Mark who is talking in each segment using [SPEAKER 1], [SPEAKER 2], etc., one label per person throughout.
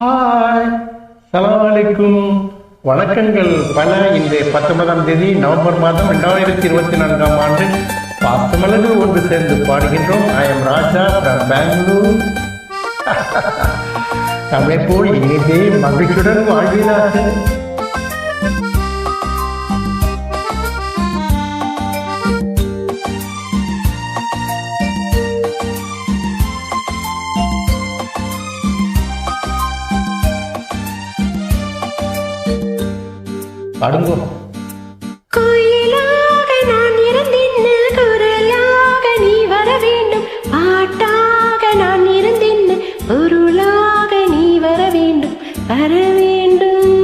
[SPEAKER 1] Hi, சலாம் அலைக்கும். வணக்கங்கள் பல. இன்று 19ஆம் தேதி நவம்பர் மாதம் 2024ஆம் ஆண்டு பாசமலகு ஒன்று சேர்ந்து பாடுகின்றோம். I am Raja from Bangalore. நம்மை போல் இனிதே மகிழ்ச்சியுடன் வாழ்வீராக. பாடுங்கோ.
[SPEAKER 2] கோயிலாக நான் இருந்தேன், குரலாக நீ வர வேண்டும். பாட்டாக நான் இருந்தேன், பொருளாக நீ வர வேண்டும், வர வேண்டும்.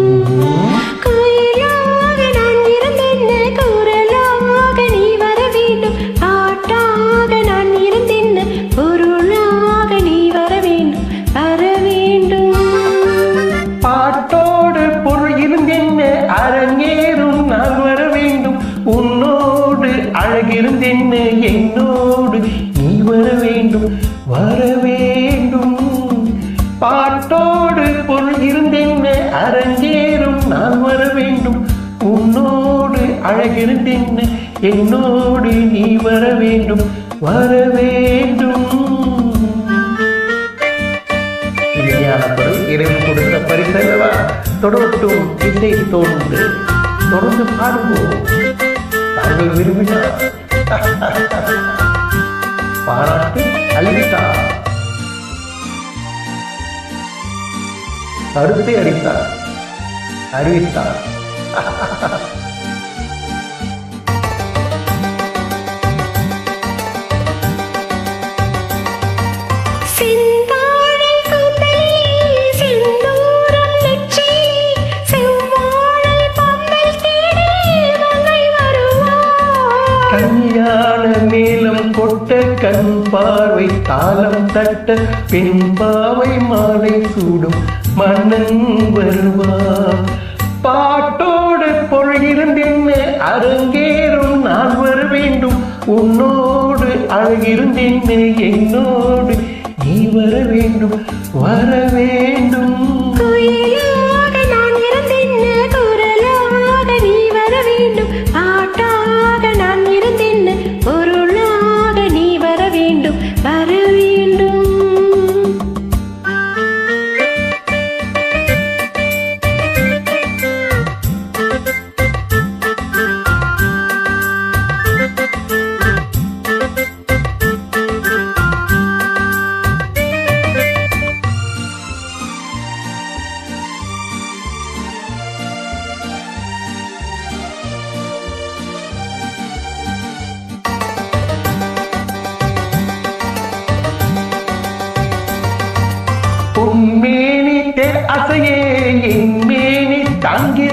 [SPEAKER 2] கோயிலாக நான் இருந்தேன், குரலாக நீ வர வேண்டும். பாட்டாக நான் இருந்தேன், பொருளாக நீ வர வேண்டும், வர வேண்டும்.
[SPEAKER 1] பாட்டோடு பொருள் இருந்தென்ன அரங்கேறும் நான் வர வேண்டும். உன்னோடு அழகிருந்தென்ன என்னோடு நீ வர வேண்டும், வர வேண்டும். பாட்டோடு பொருள் இருந்தென்ன அரங்கேறும் நான் வர வேண்டும். உன்னோடு அழகிருந்தென்ன என்னோடு நீ வர வேண்டும், வர வேண்டும். இனிமையான பொருள் இறைவன் கொடுத்த பரிசல்லவா. தொடரட்டும் இசை தோன்று, தொடர்ந்து பாடுவோம். தாங்கள் விரும்பினார் பாராட்டு அழித்தார், கருத்தை அளித்தார், அறிவித்தார்.
[SPEAKER 2] செந்தாழை கூந்தலே, செந்தூரம் நெற்றியிலே, செவ்வாழை பந்தல் தேடி மங்கை வருவாள்.
[SPEAKER 1] கல்யாண மேளம் கொட்ட, கண் பார்வை தாளம் தட்ட, பெண் பாவை மாலை சூடும் மன்னன் வருவார். பாட்டோடு பொழுகிருந்தென்ன அரங்கேறும் நான் வர வேண்டும். உன்னோடு அழகிருந்தென்ன என்னோடு நீ வர வேண்டும், வர வேண்டும்.
[SPEAKER 2] கோயிலாக நான் இருந்தேன், குரலாக நீ வர வேண்டும். பாட்டாக நான் இருந்தேன், பொருளாக நீ வர வேண்டும், வர வேண்டும்.
[SPEAKER 1] உன்மேனி அசையே என் மேனி தாங்கி